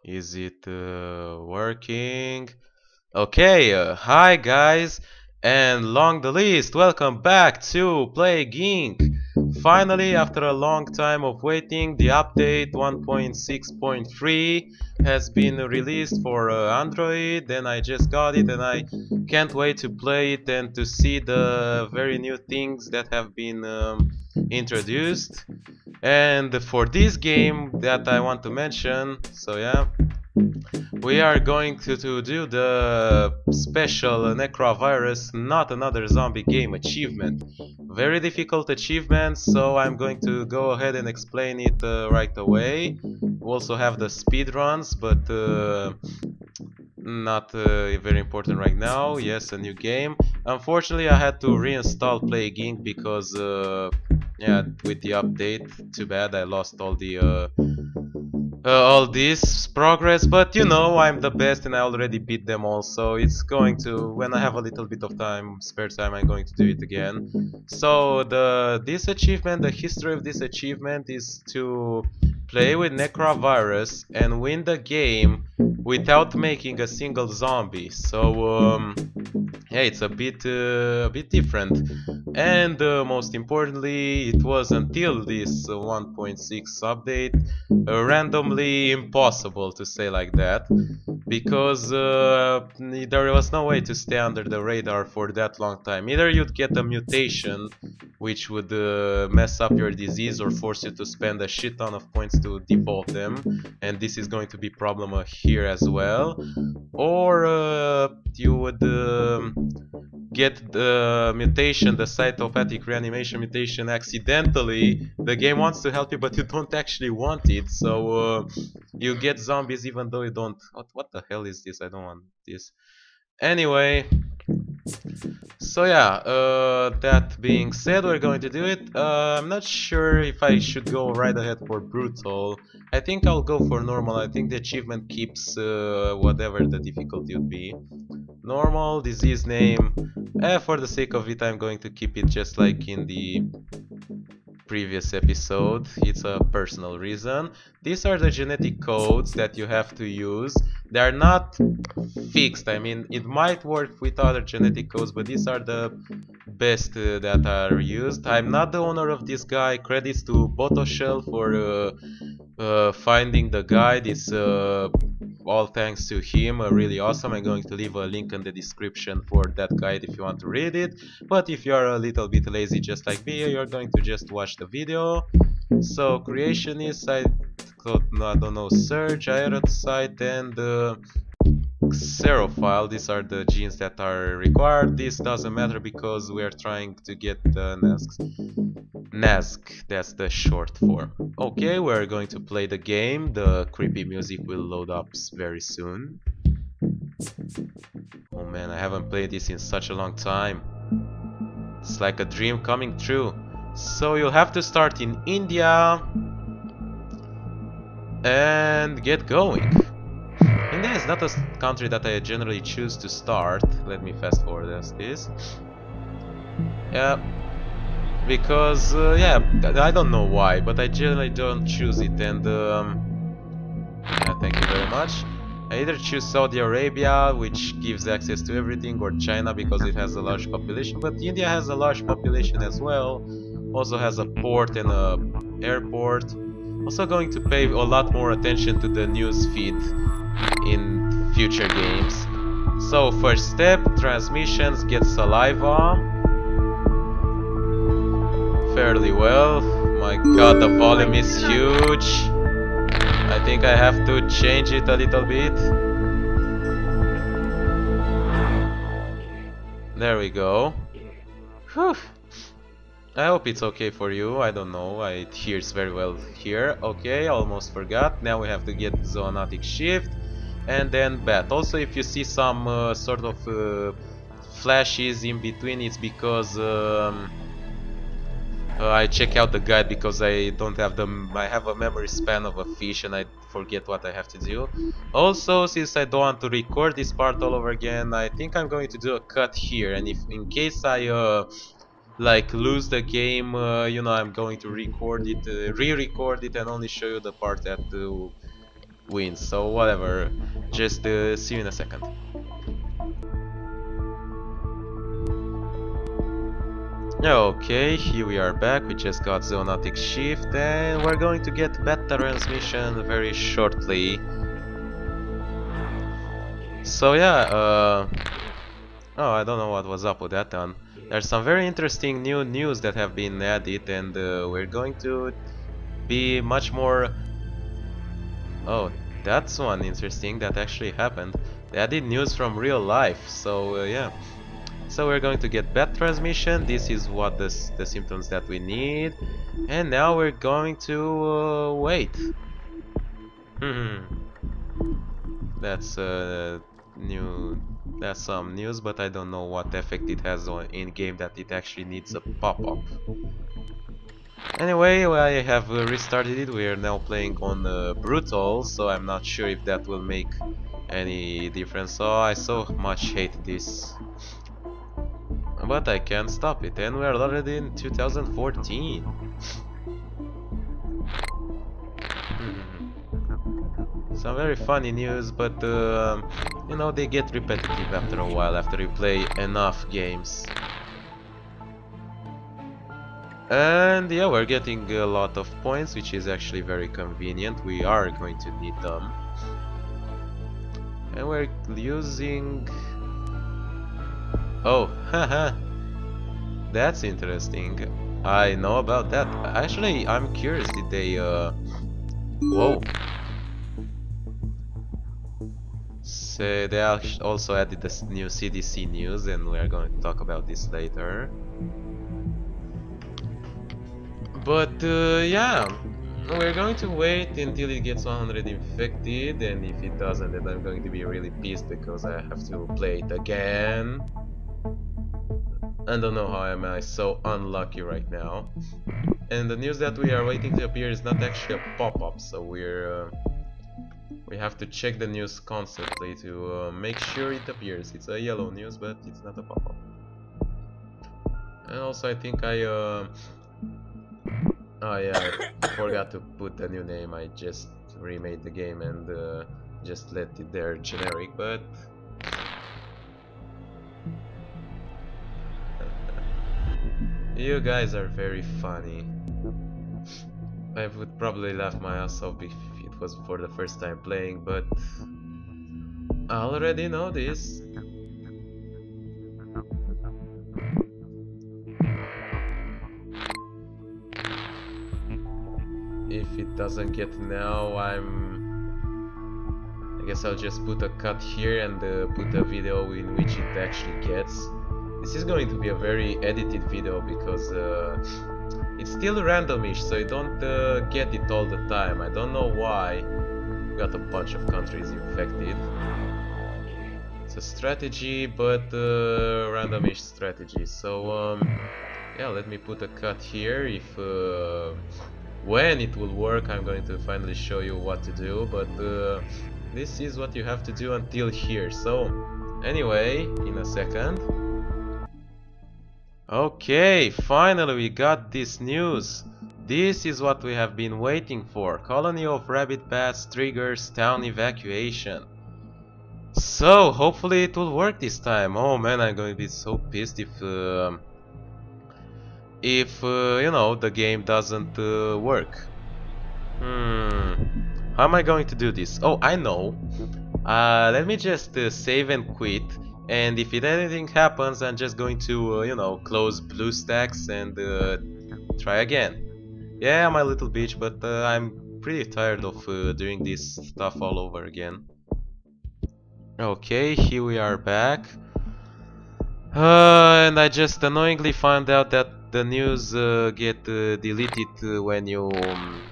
Is it working? Okay, hi guys, and long the least, welcome back to Play Ink. Finally, after a long time of waiting, the update 1.6.3 has been released for Android, and I just got it, and I can't wait to play it and to see the very new things that have been introduced. And for this game that I want to mention, so yeah, we are going to do the special Necrovirus, not another zombie game achievement. Very difficult achievement, so I'm going to go ahead and explain it right away. We also have the speed runs, but not very important right now. Yes, a new game. Unfortunately, I had to reinstall Plague Inc. because yeah, with the update, too bad I lost all this progress, but you know I'm the best and I already beat them all, so it's going to, when I have a little bit of time, spare time, I'm going to do it again. So this achievement, the history of this achievement is to play with Necrovirus and win the game without making a single zombie. So yeah, it's a bit different. And most importantly, it was until this 1.6 update randomly impossible to say like that, because there was no way to stay under the radar for that long time. Either you'd get a mutation which would mess up your disease or force you to spend a shit ton of points to default them, and this is going to be problem here as well, or you would get the mutation, the cytopathic reanimation mutation, accidentally. The game wants to help you, but you don't actually want it, so you get zombies even though you don't. What the hell is this? I don't want this. Anyway, so yeah, that being said, we're going to do it. I'm not sure if I should go right ahead for brutal. I think I'll go for normal. I think the achievement keeps whatever the difficulty would be. Normal, disease name. For the sake of it, I'm going to keep it just like in the previous episode. It's a personal reason. These are the genetic codes that you have to use. They are not fixed. I mean, it might work with other genetic codes, but these are the best that are used. I'm not the owner of this guy. Credits to Botoshel for finding the guide. It's all thanks to him, really awesome. I'm going to leave a link in the description for that guide if you want to read it, but if you are a little bit lazy just like me, you're going to just watch the video. So creationist, I don't know, search, aerocyte, and xerophile. These are the genes that are required. This doesn't matter because we are trying to get the NASC, that's the short form. Okay, we're going to play the game. The creepy music will load up very soon. Oh man, I haven't played this in such a long time. It's like a dream coming true. So you'll have to start in India and get going. India is not a country that I generally choose to start. Let me fast forward this. Yeah, because yeah, I don't know why, but I generally don't choose it. And yeah, thank you very much. I either choose Saudi Arabia, which gives access to everything, or China because it has a large population. But India has a large population as well. Also has a port and a airport. Also going to pay a lot more attention to the news feed in future games. So first step, transmissions, get saliva. Fairly well. My god, the volume is huge. I think I have to change it a little bit. There we go. Whew. I hope it's okay for you. I don't know. It hears very well here. Okay, almost forgot. Now we have to get zoonotic shift and then bat. Also, if you see some sort of flashes in between, it's because I check out the guide because I don't have I have a memory span of a fish and I forget what I have to do. Also, since I don't want to record this part all over again, I think I'm going to do a cut here, and if in case I like lose the game, you know, I'm going to record it, re-record it, and only show you the part that wins. So whatever, just see you in a second. Okay, here we are back. We just got zoonotic shift and we're going to get beta transmission very shortly. So yeah, oh, I don't know what was up with that one. There's some very interesting new news that have been added, and we're going to be much more... Oh, that's one interesting that actually happened. They added news from real life, so yeah. So we're going to get bad transmission. This is what the symptoms that we need. And now we're going to wait. That's new. That's some news, but I don't know what effect it has on in game that it actually needs a pop-up. Anyway, I have restarted it. We are now playing on brutal, so I'm not sure if that will make any difference. Oh, I so much hate this. But I can't stop it, and we are already in 2014. Some very funny news, but you know, they get repetitive after a while, after you play enough games. And yeah, we're getting a lot of points, which is actually very convenient. We are going to need them. And we're using... Oh, haha. That's interesting. I know about that. Actually, I'm curious, did they whoa. So they also added this new CDC news, and we are going to talk about this later. But yeah, we're going to wait until it gets 100 infected, and if it doesn't, then I'm going to be really pissed because I have to play it again. I don't know how am I so unlucky right now. And the news that we are waiting to appear is not actually a pop-up, so we have to check the news constantly to make sure it appears. It's a yellow news, but it's not a pop-up. And also I think oh yeah, I forgot to put the new name. I just remade the game and just let it there generic, but you guys are very funny. I would probably laugh my ass off if it was for the first time playing, but I already know this. If it doesn't get now, I guess I'll just put a cut here and put a video in which it actually gets. This is going to be a very edited video because it's still randomish, so you don't get it all the time. I don't know why. We got a bunch of countries infected. It's a strategy, but randomish strategy. So yeah, let me put a cut here. If when it will work, I'm going to finally show you what to do. But this is what you have to do until here. So anyway, in a second. Okay, finally we got this news. This is what we have been waiting for. Colony of rabbit bats triggers town evacuation. So hopefully it will work this time. Oh man, I'm going to be so pissed if you know, the game doesn't work. How am I going to do this? Oh, I know. Let me just save and quit. And if anything happens, I'm just going to, you know, close BlueStacks and try again. Yeah, I'm a little bitch, but I'm pretty tired of doing this stuff all over again. Okay, here we are back. And I just annoyingly found out that the news get deleted when you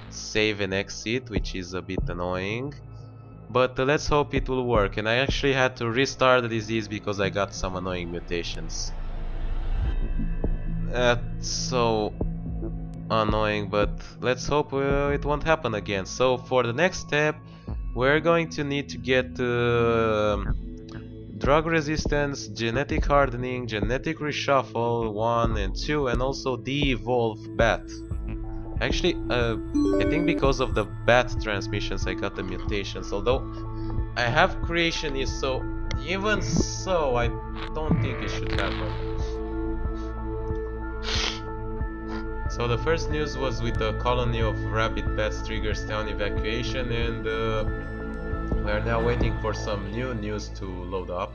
save and exit, which is a bit annoying. But let's hope it will work. And I actually had to restart the disease because I got some annoying mutations. That's so annoying, but let's hope it won't happen again. So for the next step, we're going to need to get drug resistance, genetic hardening, genetic reshuffle 1 and 2, and also de-evolve bat. Actually, I think because of the bat transmissions I got the mutations, although I have creationist, so even so I don't think it should happen. So the first news was with the colony of rabid bats triggers town evacuation, and we are now waiting for some new news to load up.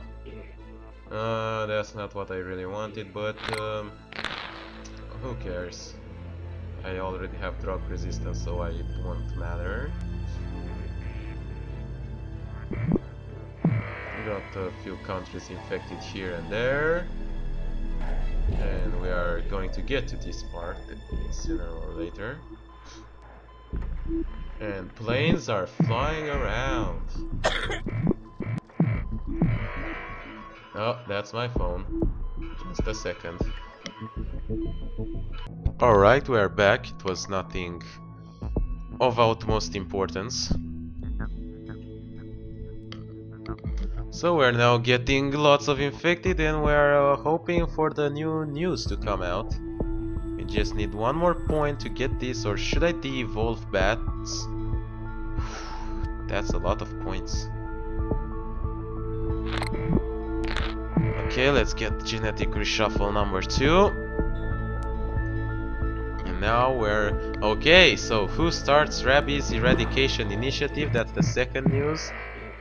That's not what I really wanted, but who cares? I already have drug resistance, so it won't matter. Got a few countries infected here and there, and we are going to get to this part sooner or later. And planes are flying around. Oh, that's my phone. Just a second. Alright, we are back. It was nothing of utmost importance. So we're now getting lots of infected, and we're hoping for the new news to come out. We just need one more point to get this, or should I de-evolve bats? That's a lot of points. Okay, let's get genetic reshuffle number 2. And now we're... Okay, so who starts rabies eradication initiative? That's the second news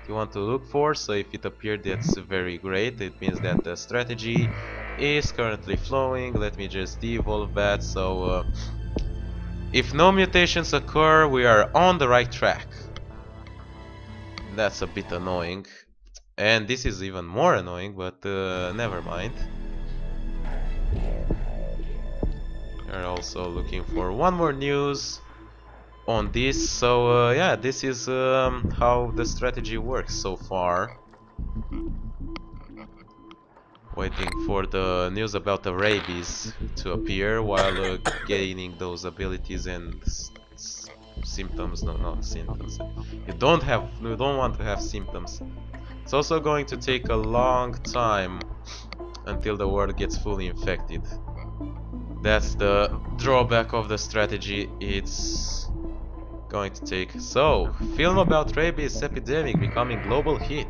you want to look for. So if it appeared, that's very great. It means that the strategy is currently flowing. Let me just de-evolve that. So if no mutations occur, we are on the right track. That's a bit annoying. And this is even more annoying, but never mind. We're also looking for one more news on this. So yeah, this is how the strategy works so far. Waiting for the news about the rabies to appear while gaining those abilities and symptoms. No, not symptoms. You don't want to have symptoms. It's also going to take a long time until the world gets fully infected. That's the drawback of the strategy. It's going to take... So, film about rabies epidemic becoming global hit.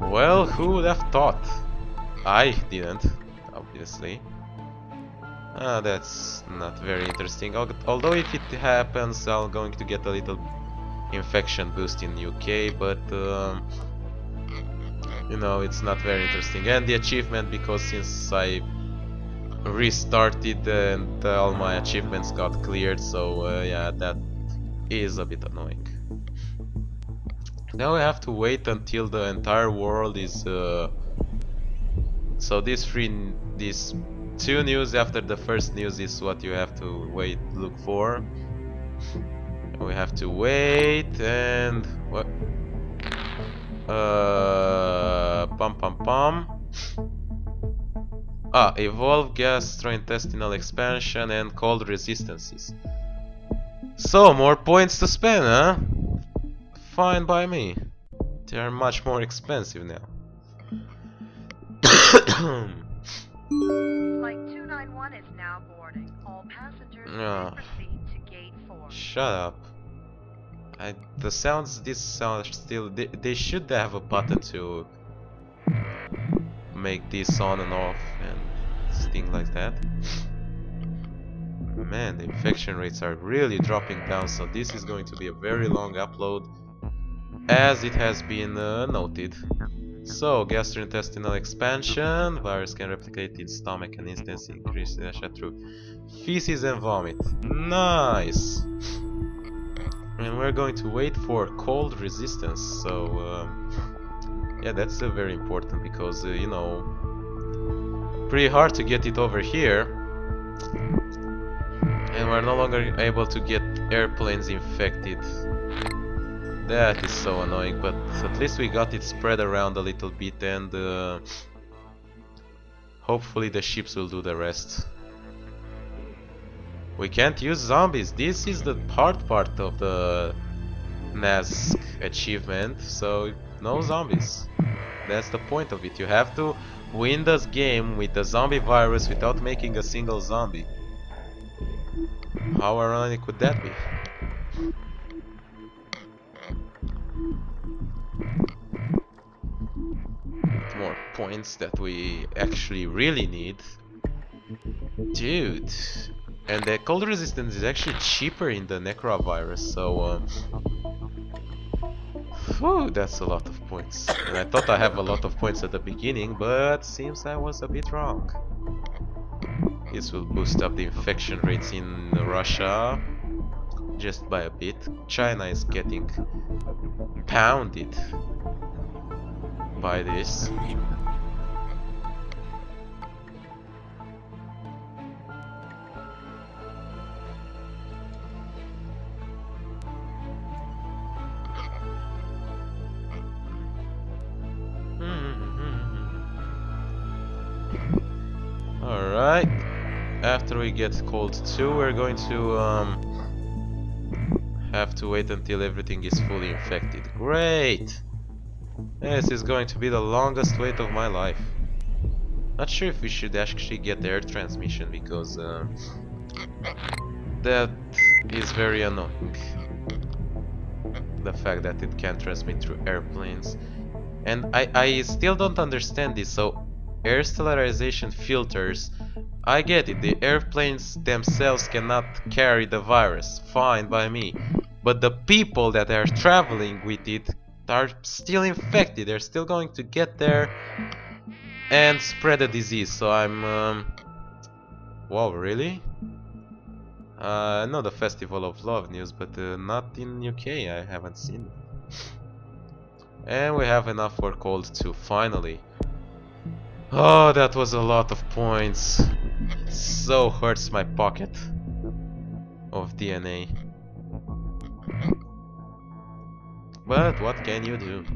Well, who would have thought? I didn't, obviously. That's not very interesting. Although if it happens, I'm going to get a little infection boost in UK, but you know, it's not very interesting. And the achievement, because since I restarted and all my achievements got cleared, so yeah, that is a bit annoying. Now we have to wait until the entire world is so these two news after the first news is what you have to look for. We have to wait, and what? Evolve gastrointestinal expansion and cold resistances. So, more points to spend, huh? Fine by me. They are much more expensive now. Flight 291 is now boarding. All passengers may proceed to gate 4. Shut up. This sounds still... They should have a button to make this on and off and things like that. Man, the infection rates are really dropping down, so this is going to be a very long upload, as it has been noted. So, gastrointestinal expansion. Virus can replicate in stomach and instantly increase through feces and vomit. Nice! And we're going to wait for cold resistance. So, yeah, that's very important because, you know, pretty hard to get it over here. And we're no longer able to get airplanes infected. That is so annoying, but at least we got it spread around a little bit, and hopefully the ships will do the rest. We can't use zombies. This is the hard part of the NASC achievement, so no zombies. That's the point of it. You have to win this game with the zombie virus without making a single zombie. How ironic would that be? More points that we actually really need. Dude. And the cold resistance is actually cheaper in the Necro virus, so whew, that's a lot of points. And I thought I have a lot of points at the beginning, but seems I was a bit wrong. This will boost up the infection rates in Russia just by a bit. China is getting pounded by this. Alright, after we get cold 2, we're going to have to wait until everything is fully infected. Great! This is going to be the longest wait of my life. Not sure if we should actually get air transmission, because that is very annoying. The fact that it can't transmit through airplanes. And I still don't understand this. So air sterilization filters, I get it, the airplanes themselves cannot carry the virus, fine by me, but the people that are traveling with it are still infected. They're still going to get there and spread the disease. So I'm wow, really? I know the Festival of Love news, but not in UK. I haven't seen it. And we have enough for cold 2, finally. Oh, that was a lot of points. It so hurts my pocket of DNA. But what can you do?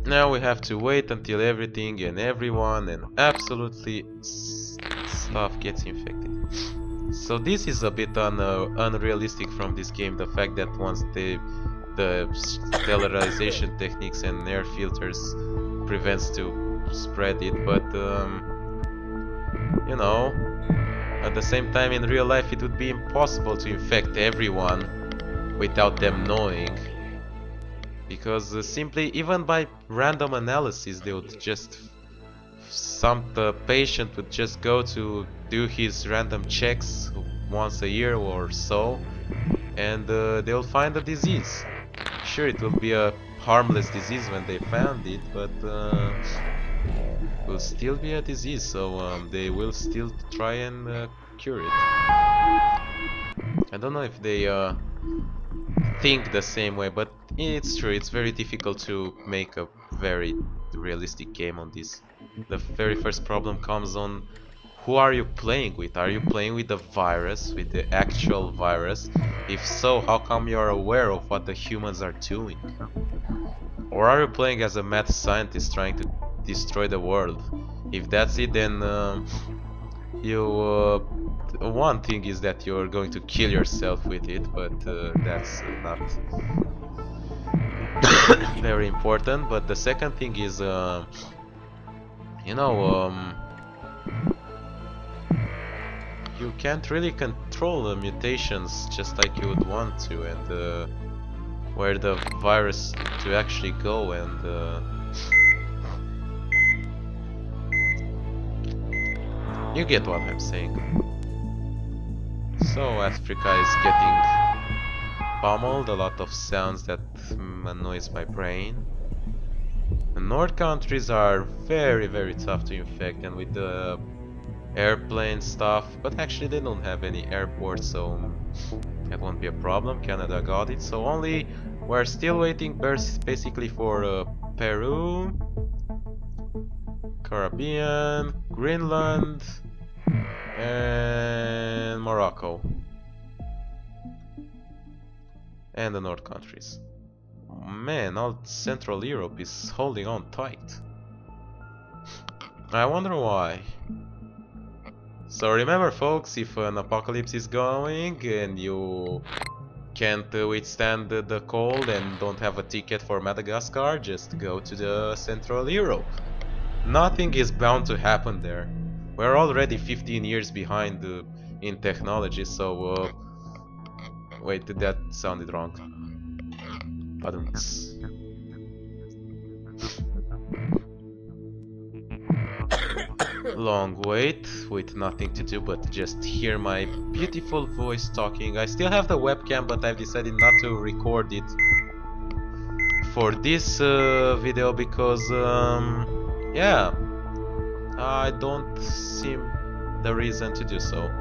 Now we have to wait until everything and everyone and absolutely stuff gets infected. So this is a bit unrealistic from this game, the fact that once the sterilization techniques and air filters prevents to spread it, but you know, at the same time in real life it would be impossible to infect everyone without them knowing, because simply even by random analysis they would just the patient would just go to do his random checks once a year or so, and they'll find a disease. Sure, it will be a harmless disease when they found it, but it will still be a disease, so they will still try and cure it. I don't know if they think the same way, but it's true, it's very difficult to make a very realistic game on this. The very first problem comes on who are you playing with? Are you playing with the virus, with the actual virus? If so, how come you're aware of what the humans are doing? Or are you playing as a mad scientist trying to destroy the world? If that's it, then one thing is that you're going to kill yourself with it, but that's not very important. But the second thing is, you know, you can't really control the mutations just like you would want to, and where the virus to actually go, and you get what I'm saying. So Africa is getting pummeled, a lot of sounds that annoys my brain. The North countries are very tough to infect, and with the airplane stuff, but actually they don't have any airports, so that won't be a problem. Canada got it, so only we're still waiting basically for Peru, Caribbean, Greenland, and Morocco, and the North countries. Man, all Central Europe is holding on tight. I wonder why. So remember folks, if an apocalypse is going and you can't withstand the cold and don't have a ticket for Madagascar, just go to the Central Europe. Nothing is bound to happen there. We're already 15 years behind in technology, so wait, that sounded wrong. Badumts. Long wait with nothing to do but just hear my beautiful voice talking. I still have the webcam, but I've decided not to record it for this video because yeah, I don't see the reason to do so.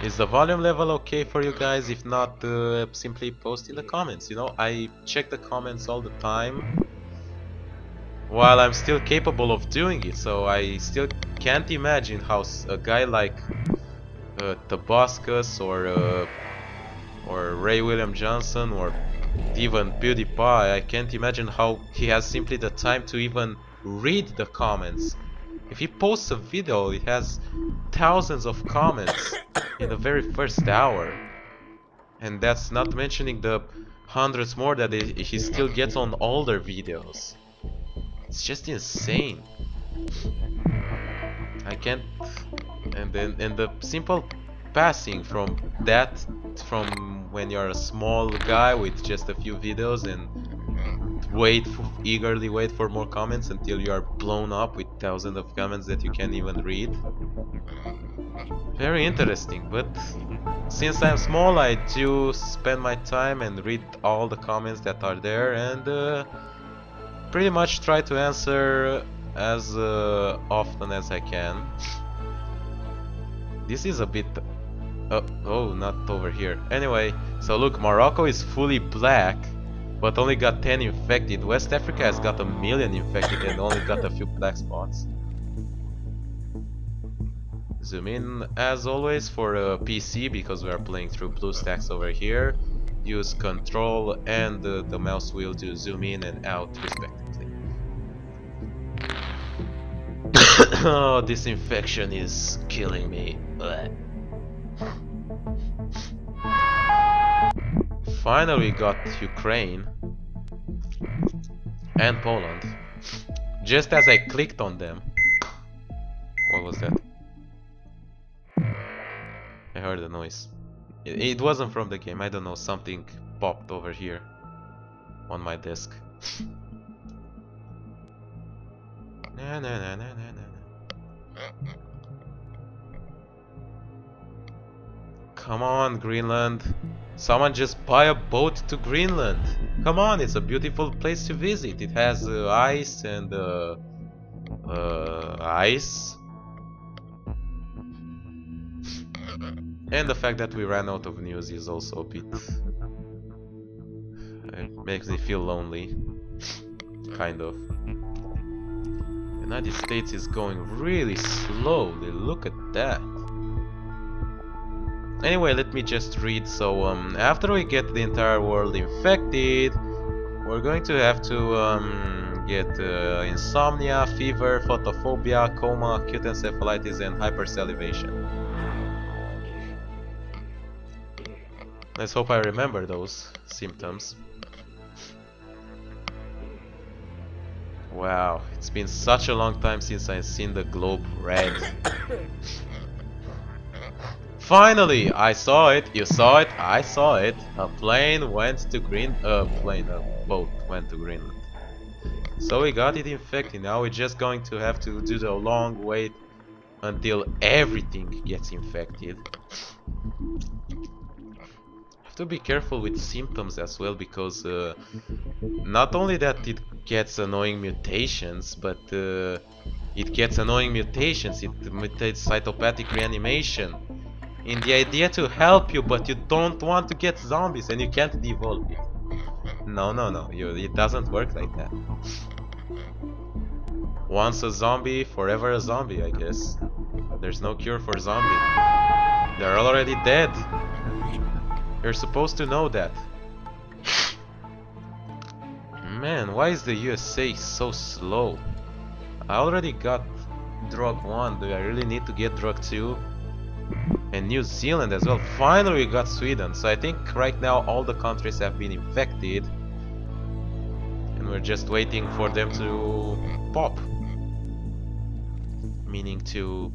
Is the volume level okay for you guys? If not, simply post in the comments. You know, I check the comments all the time while I'm still capable of doing it, so I still can't imagine how a guy like Tabascus or Ray William Johnson or even PewDiePie, I can't imagine how he has simply the time to even read the comments. If he posts a video, it has thousands of comments in the very first hour, and that's not mentioning the hundreds more that he still gets on older videos. It's just insane. I can't. And the simple passing from that, from when you're a small guy with just a few videos and eagerly wait for more comments until you are blown up with thousands of comments that you can't even read. Very interesting, but since I'm small, I do spend my time and read all the comments that are there and pretty much try to answer as often as I can. This is a bit... oh, not over here. Anyway, so look, Morocco is fully black, but only got 10 infected. West Africa has got 1 million infected and only got a few black spots. Zoom in as always for a PC because we are playing through BlueStacks over here. Use Control and the mouse wheel to zoom in and out respectively. Oh, this infection is killing me. Blech. Finally got Ukraine and Poland. Just as I clicked on them. What was that? I heard a noise. It wasn't from the game, I don't know, something popped over here on my desk. Na, na, na, na, na, na. Come on, Greenland. Someone just buy a boat to Greenland. Come on, it's a beautiful place to visit. It has ice and ice. And the fact that we ran out of news is also a bit... it makes me feel lonely. Kind of. The United States is going really slowly, look at that. Anyway, let me just read. So after we get the entire world infected, we're going to have to get insomnia, fever, photophobia, coma, acute encephalitis and hypersalivation. Let's hope I remember those symptoms. Wow, it's been such a long time since I've seen the globe red. Finally, I saw it, you saw it, I saw it. A plane went to a boat went to Greenland. So we got it infected. Now we're just going to have to do the long wait until everything gets infected. Have to be careful with symptoms as well, because not only that it gets annoying mutations, but it gets annoying mutations. It mutates cytopathic reanimation in the idea to help you, but you don't want to get zombies and you can't devolve it. No, no, no, it doesn't work like that. Once a zombie, forever a zombie, I guess. There's no cure for zombie. They're already dead. You're supposed to know that. Man, why is the USA so slow? I already got drug 1, do I really need to get drug 2? And New Zealand as well. Finally we got Sweden, so I think right now all the countries have been infected. And we're just waiting for them to pop. Meaning to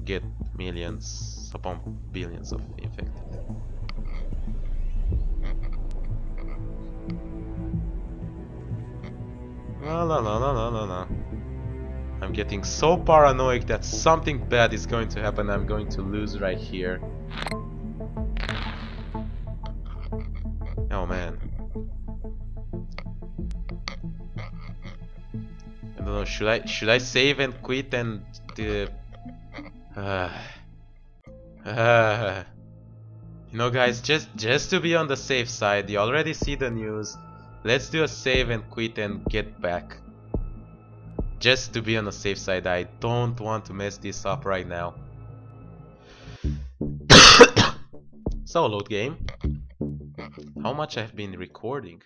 get millions upon billions of infected. La la la la la la la. I'm getting so paranoid that something bad is going to happen. I'm going to lose right here. Oh man. I don't know, should I save and quit and you know guys, just to be on the safe side, you already see the news. Let's do a save and quit and get back. Just to be on the safe side, I don't want to mess this up right now. So load game. How much I've been recording?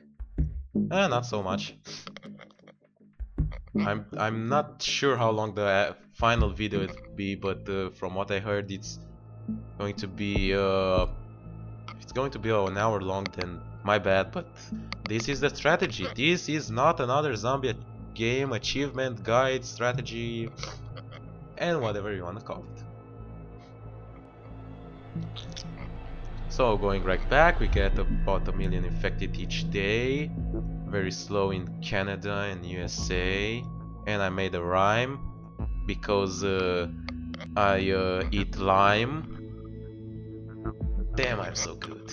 Not so much. I'm not sure how long the final video will be, but from what I heard, it's going to be an hour long. Then my bad, but this is the strategy. This is not another zombie game achievement guide strategy and whatever you want to call it. So going right back, we get about 1 million infected each day. Very slow in Canada and USA. And I made a rhyme because I eat lime. Damn, I'm so good.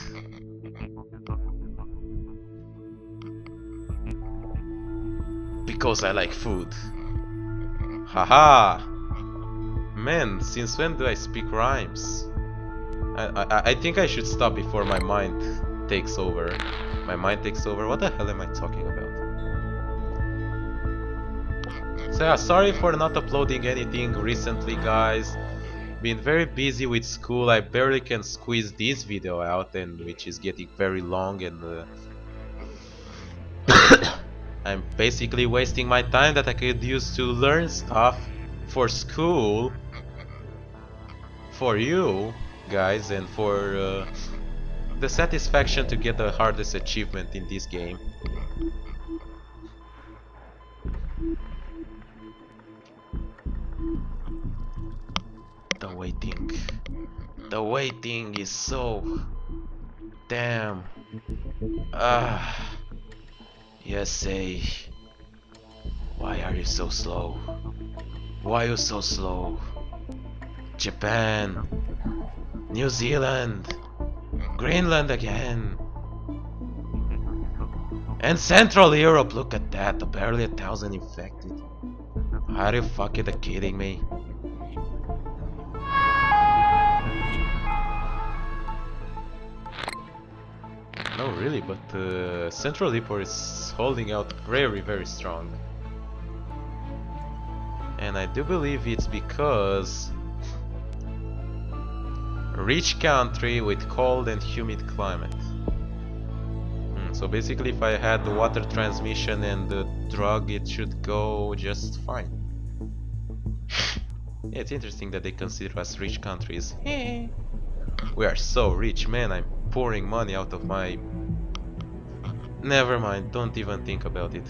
Because I like food. Haha! Man, since when do I speak rhymes? I think I should stop before my mind takes over. My mind takes over? What the hell am I talking about? So yeah, sorry for not uploading anything recently, guys. Been very busy with school. I barely can squeeze this video out, and which is getting very long, and I'm basically wasting my time that I could use to learn stuff for school, for you guys, and for the satisfaction to get the hardest achievement in this game. The waiting is so damn. USA, why are you so slow? Why are you so slow? Japan, New Zealand, Greenland again, and Central Europe. Look at that, barely 1,000 infected. Are you fucking kidding me? No, really, but Central Europe is holding out very, very strong. And I do believe it's because rich country with cold and humid climate. So basically, if I had the water transmission and the drug, it should go just fine. Yeah, it's interesting that they consider us rich countries. We are so rich, man. I'm pouring money out of my... Never mind, don't even think about it.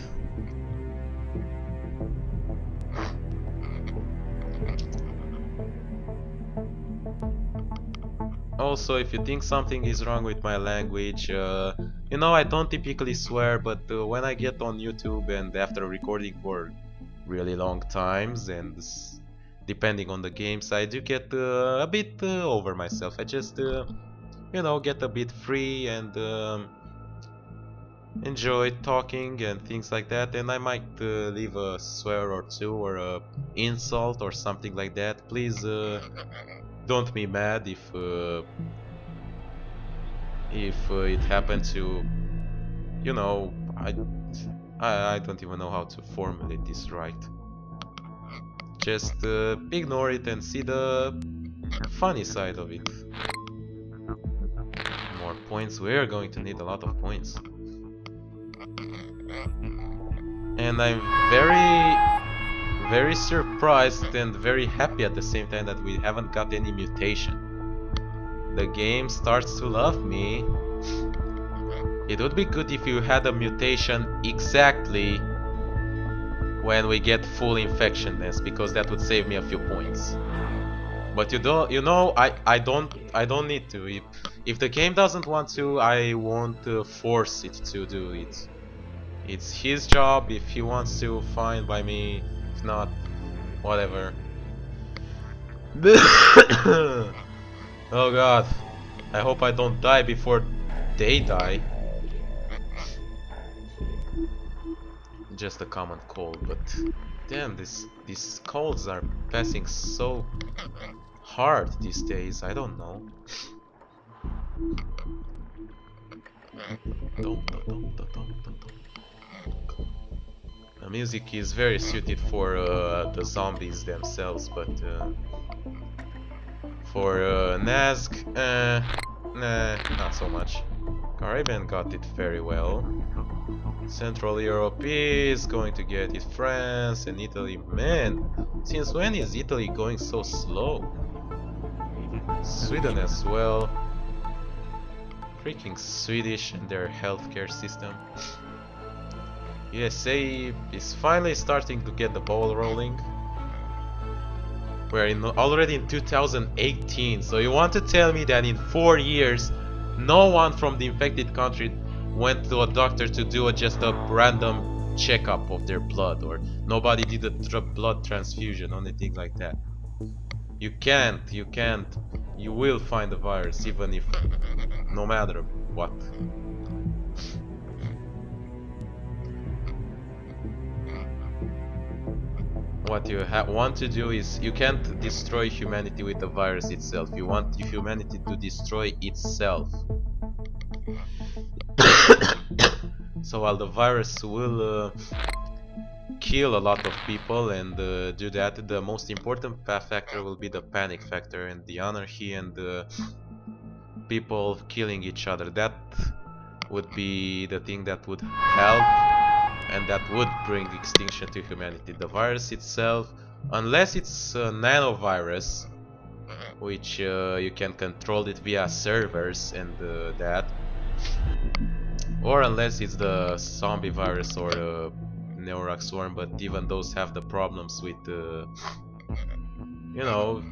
Also, if you think something is wrong with my language, you know, I don't typically swear, but when I get on YouTube and after recording for really long times, and depending on the games, I do get a bit over myself. I just, you know, get a bit free and enjoy talking and things like that, and I might leave a swear or two or a insult or something like that. Please don't be mad if it happened to, you know, I don't even know how to formulate this right. Just ignore it and see the funny side of it. More points. We're going to need a lot of points. And I'm very surprised and very happy at the same time that we haven't got any mutation. The game starts to love me. It would be good if you had a mutation exactly when we get full infectionness, because that would save me a few points. But you don't, you know, I don't need to. If the game doesn't want to, I won't force it to do it. It's his job. If he wants to, fine by me. If not, whatever. Oh god, I hope I don't die before they die. Just a common cold, but damn, these colds are passing so hard these days. I don't know. The music is very suited for the zombies themselves, but for Nazg, nah, not so much. Caribbean got it very well. Central Europe is going to get it. France and Italy. Man, since when is Italy going so slow? Sweden as well. Freaking Swedish and their healthcare system. USA is finally starting to get the ball rolling. We're already in 2018, so you want to tell me that in 4 years no one from the infected country went to a doctor to do just a random checkup of their blood, or nobody did a blood transfusion or anything like that? You can't, you will find the virus even if, no matter what. What you want to do is, you can't destroy humanity with the virus itself. You want humanity to destroy itself. So while the virus will kill a lot of people and do that, the most important factor will be the panic factor and the anarchy and people killing each other. That would be the thing that would help, and that would bring extinction to humanity. The virus itself, unless it's a nanovirus, which you can control it via servers and that, or unless it's the zombie virus or the Neurox swarm, but even those have the problems with you know,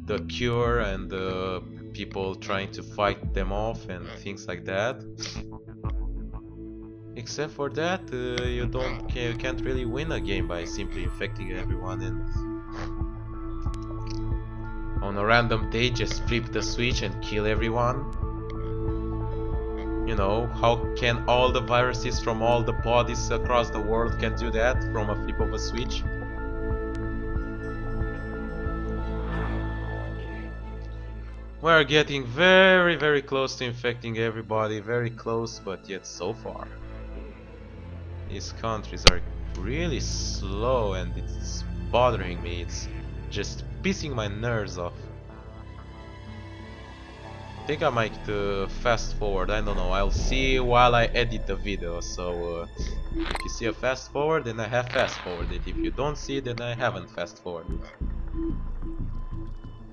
the cure and people trying to fight them off and things like that. Except for that, you can't really win a game by simply infecting everyone and on a random day just flip the switch and kill everyone. You know, how can all the viruses from all the bodies across the world can do that from a flip of a switch? We're getting very, very close to infecting everybody, very close, but yet so far. These countries are really slow and it's bothering me, it's just pissing my nerves off. I think I might fast forward, I don't know, I'll see while I edit the video, so if you see a fast forward, then I have fast forwarded. If you don't see it, then I haven't fast forwarded.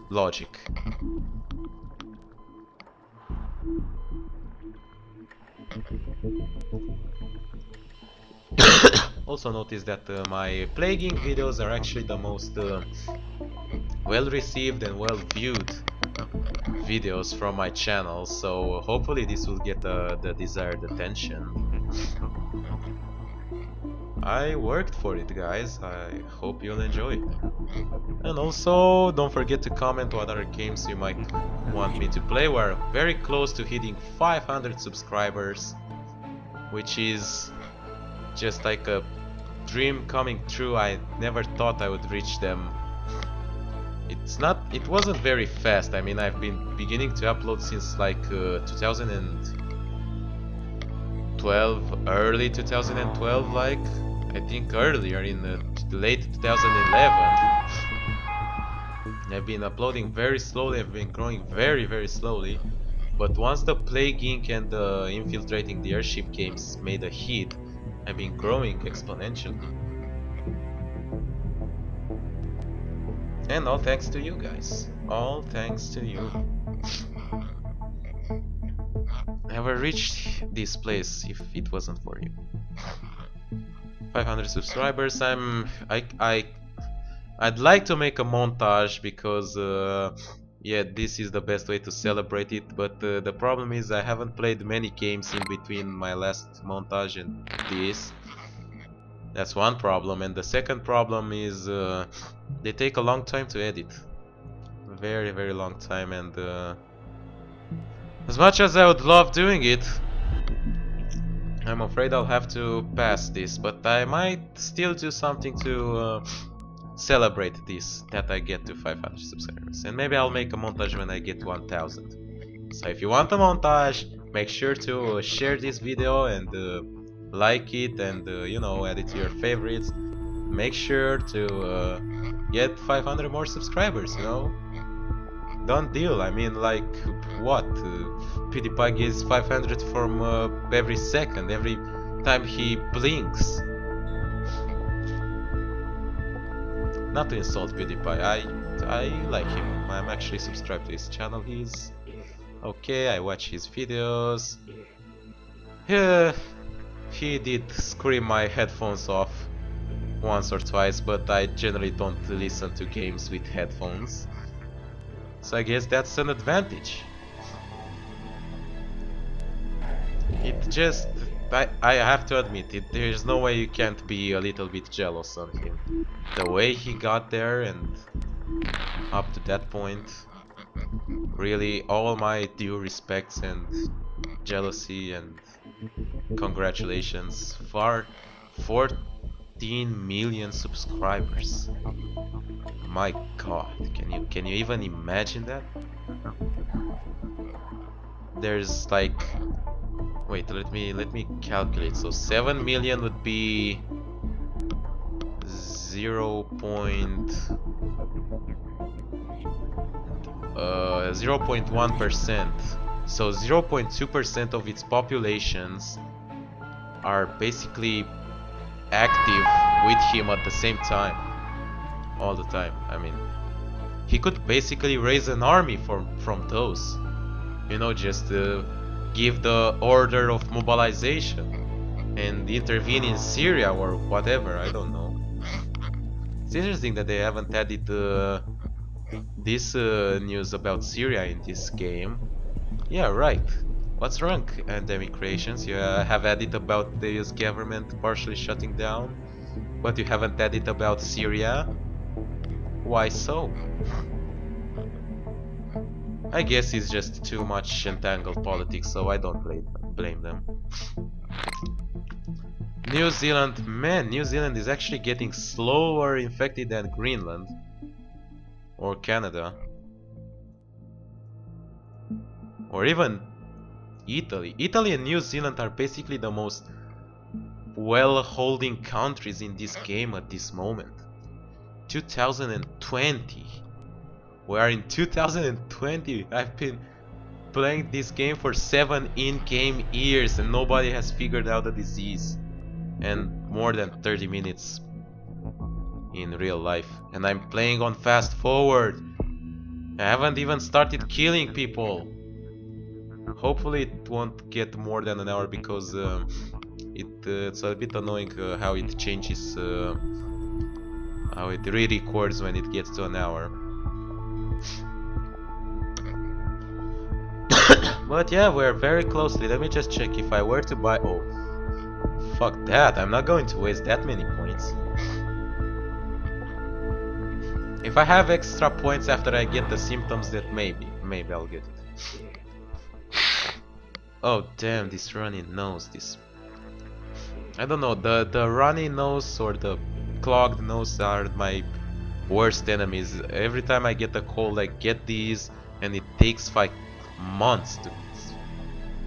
Logic. Also notice that my plaguing videos are actually the most well received and well viewed videos from my channel, so hopefully this will get the desired attention. I worked for it, guys. I hope you'll enjoy it. And also don't forget to comment what other games you might want me to play. We're very close to hitting 500 subscribers, which is just like a dream coming true. I never thought I would reach them. It wasn't very fast. I mean, I've been beginning to upload since like 2012, early 2012, like I think earlier in late 2011. I've been uploading very slowly. I've been growing very, very slowly. But once the Plague Inc. and Infiltrating the Airship games made a hit, I've been growing exponentially. And all thanks to you guys. All thanks to you. never reached this place if it wasn't for you. 500 subscribers. I'd like to make a montage because yeah, this is the best way to celebrate it, but the problem is I haven't played many games in between my last montage and this. That's one problem, and the second problem is they take a long time to edit. Very, very long time, and as much as I would love doing it, I'm afraid I'll have to pass this, but I might still do something to celebrate this, that I get to 500 subscribers. And maybe I'll make a montage when I get 1000. So if you want a montage, make sure to share this video and like it and you know, add it to your favorites. Make sure to get 500 more subscribers, you know. Done deal. I mean, like, what? PewDiePie gets 500 from every second, every time he blinks. Not to insult PewDiePie, I like him. I'm actually subscribed to his channel. He's okay. I watch his videos. Yeah, he did scream my headphones off once or twice, but I generally don't listen to games with headphones. So I guess that's an advantage. It just... I have to admit it, there's no way you can't be a little bit jealous of him. The way he got there and up to that point, really all my due respects and jealousy and congratulations for 14 million subscribers. My god, can you even imagine that? There's like, wait, let me calculate. So 7 million would be 0.1%. So 0.2% of its populations are basically active with him at the same time, all the time. I mean, he could basically raise an army from those, you know, just give the order of mobilization and intervene in Syria or whatever. I don't know. It's interesting that they haven't added this news about Syria in this game. Yeah, right. What's wrong, Endemic Creations? You have added about the US government partially shutting down, but you haven't added about Syria. Why so? I guess it's just too much entangled politics, so I don't blame them. New Zealand, man, New Zealand is actually getting slower infected than Greenland or Canada or even Italy. Italy and New Zealand are basically the most well-holding countries in this game at this moment. 2020. We are in 2020. I've been playing this game for 7 in-game years and nobody has figured out the disease. And more than 30 minutes in real life. And I'm playing on fast forward. I haven't even started killing people. Hopefully it won't get more than an hour because it's a bit annoying how it changes, how it re-records when it gets to an hour. But yeah, we're very closely. Let me just check if I were to buy... Oh, fuck that. I'm not going to waste that many points. If I have extra points after I get the symptoms, that maybe I'll get it. Oh damn, this runny nose, this... I don't know, the runny nose or the clogged nose are my worst enemies. Every time I get a cold I get these and it takes like months to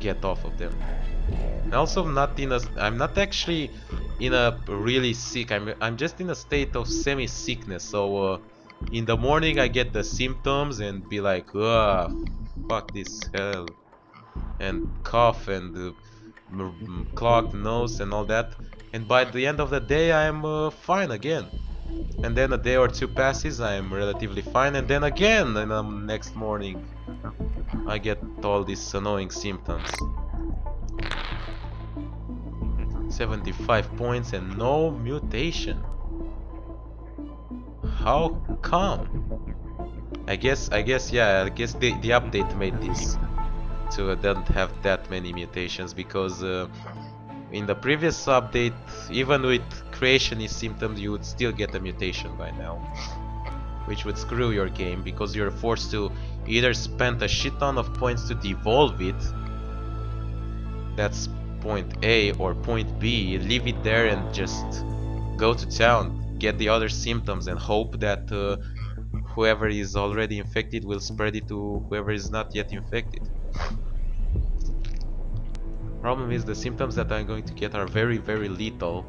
get off of them. And also I'm not actually in a really sick, I'm just in a state of semi-sickness, so in the morning I get the symptoms and be like, ugh, fuck this hell, and cough and clogged nose and all that, and by the end of the day I'm fine again. And then a day or two passes, I'm relatively fine, and then again in the next morning I get all these annoying symptoms. 75 points and no mutation. How come? I guess yeah, I guess the update made this to don't have that many mutations, because in the previous update, even with creationist symptoms, you would still get a mutation by now, which would screw your game, because you're forced to either spend a shit ton of points to devolve it, that's point A, or point B, leave it there and just go to town, get the other symptoms, and hope that whoever is already infected will spread it to whoever is not yet infected. Problem is, the symptoms that I'm going to get are very, very lethal.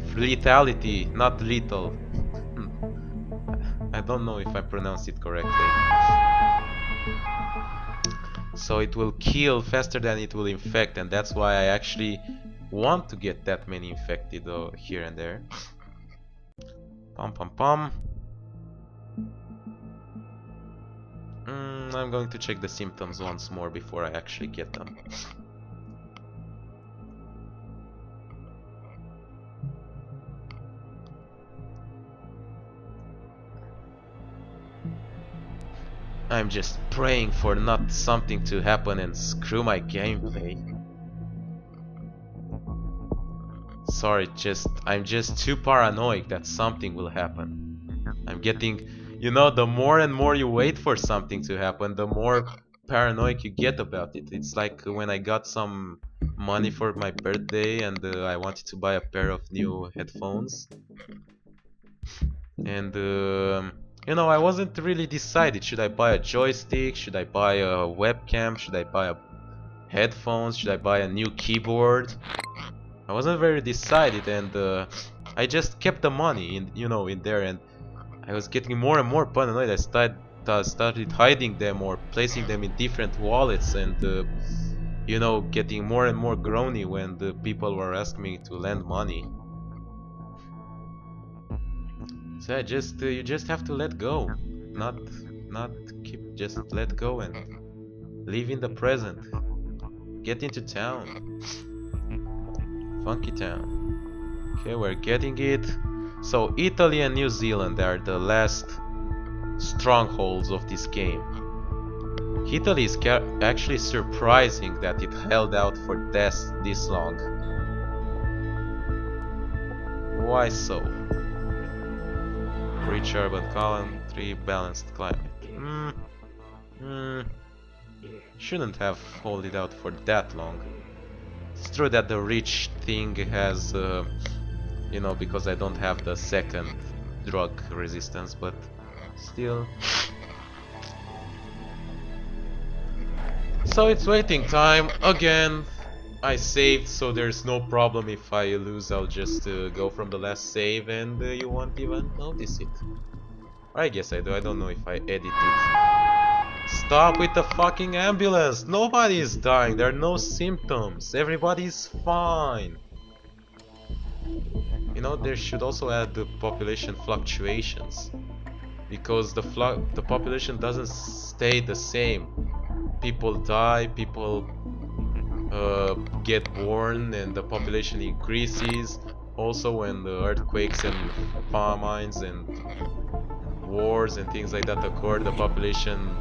Lethality, not lethal. I don't know if I pronounced it correctly. So it will kill faster than it will infect, and that's why I actually want to get that many infected here and there. Pum pum pum. I'm going to check the symptoms once more before I actually get them. I'm just praying for not something to happen and screw my gameplay. Sorry, I'm just too paranoid that something will happen. I'm getting, you know, the more and more you wait for something to happen, the more paranoid you get about it. It's like when I got some money for my birthday and I wanted to buy a pair of new headphones. And you know, I wasn't really decided. Should I buy a joystick? Should I buy a webcam? Should I buy headphones? Should I buy a new keyboard? I wasn't very decided, and I just kept the money in there, and I was getting more and more paranoid. I started hiding them or placing them in different wallets, and you know, getting more and more groany when the people were asking me to lend money. So you just have to let go, not just let go and live in the present. Get into town, funky town. Okay, we're getting it. So Italy and New Zealand are the last strongholds of this game. Italy is actually surprising that it held out for this long. Why so? Rich urban country, balanced climate. Shouldn't have held it out for that long. It's true that the rich thing has, you know, because I don't have the second drug resistance, but still. So it's waiting time again. I saved, so there's no problem. If I lose, I'll just go from the last save and you won't even notice it. I guess I do. I don't know if I edit it. Stop with the fucking ambulance! Nobody is dying. There are no symptoms. Everybody's fine. You know, there should also add the population fluctuations, because the population doesn't stay the same. People die, people get born, and the population increases. Also, when the earthquakes and famines and wars and things like that occur, the population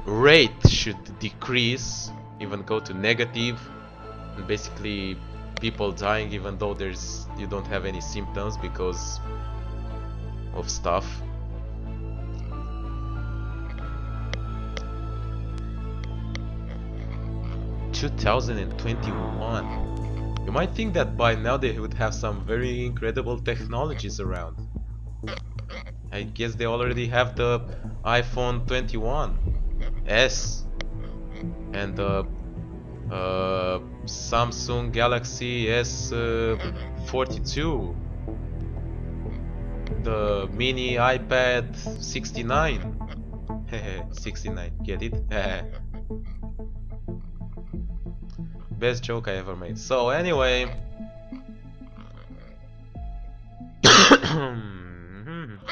rate should decrease, even go to negative, and basically people dying even though you don't have any symptoms because of stuff. (2021). You might think that by now they would have some very incredible technologies around. I guess they already have the iPhone 21s and the Samsung Galaxy S42, the mini iPad 69. 69, get it? Best joke I ever made. So anyway,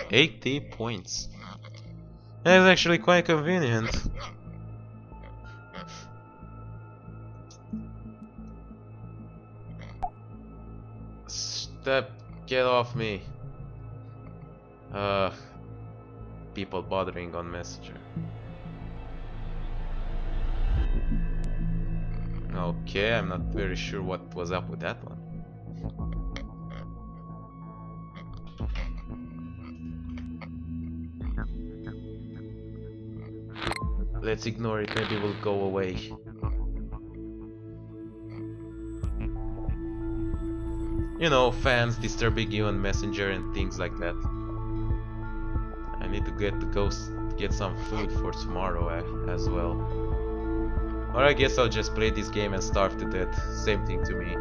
80 points. That is actually quite convenient. Get off me. Uh, people bothering on Messenger. Okay, I'm not very sure what was up with that one. Let's ignore it, maybe we'll go away. You know, fans disturbing you on Messenger and things like that. I need to get some food for tomorrow as well. Or I guess I'll just play this game and starve to death. Same thing to me.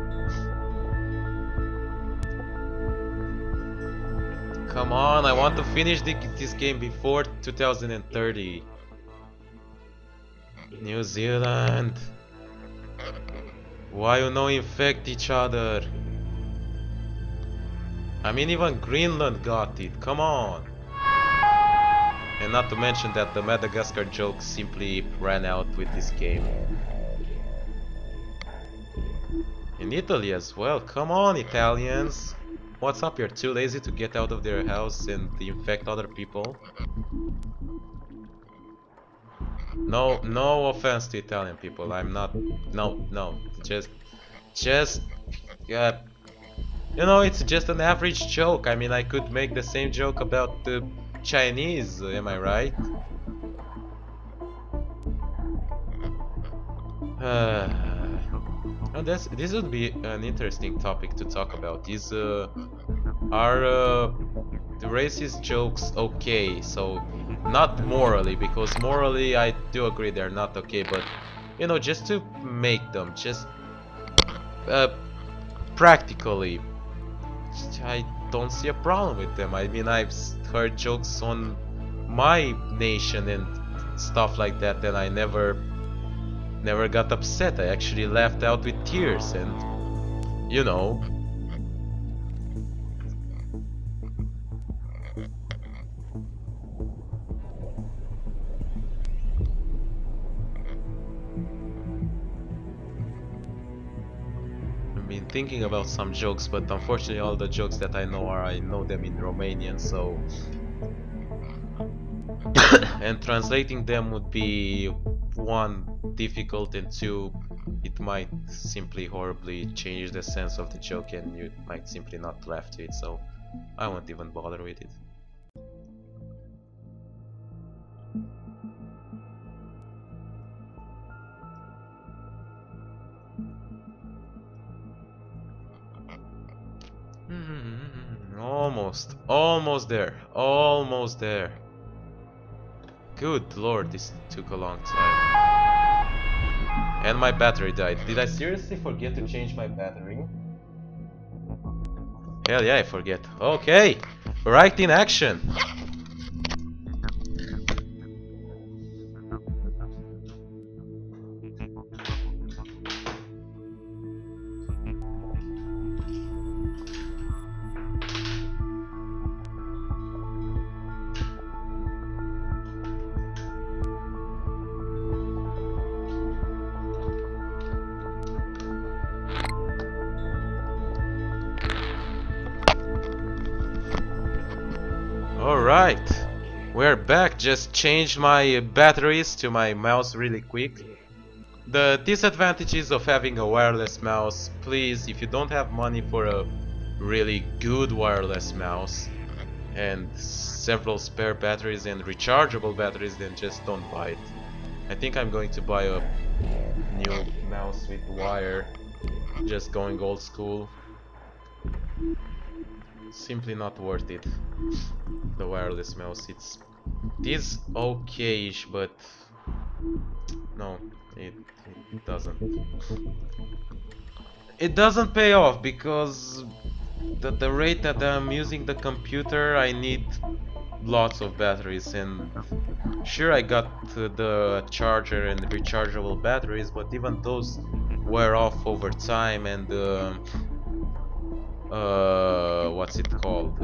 Come on, I want to finish this game before 2030. New Zealand. Why you no infect each other? I mean, even Greenland got it. Come on. And not to mention that the Madagascar joke simply ran out with this game. In Italy as well. Come on, Italians. What's up? You're too lazy to get out of their house and infect other people? No offense to Italian people. I'm not. No. Just. You know, it's just an average joke. I mean, I could make the same joke about the Chinese. Am I right? Oh, this would be an interesting topic to talk about. Are the racist jokes okay? So not morally, because morally I do agree they're not okay, but you know, just to make them, just practically, I don't see a problem with them. I mean, I've heard jokes on my nation and stuff like that, and I never got upset. I actually laughed out with tears, and you know. I've been thinking about some jokes, but unfortunately all the jokes that I know them in Romanian, so and translating them would be one, difficult, and two, it might simply horribly change the sense of the joke and you might simply not laugh to it, so I won't even bother with it. Almost there. Good lord, this took a long time. And my battery died. Did I seriously forget to change my battery? Hell yeah, I forget. Okay, right in action. Alright, we're back. Just changed my batteries to my mouse really quick. The disadvantages of having a wireless mouse, please, if you don't have money for a really good wireless mouse and several spare batteries and rechargeable batteries, then just don't buy it. I think I'm going to buy a new mouse with wire, just going old school. Simply not worth it. The wireless mouse, it is okay-ish, but no, it doesn't. It doesn't pay off because the rate that I'm using the computer, I need lots of batteries, and sure, I got the charger and rechargeable batteries, but even those wear off over time, and what's it called?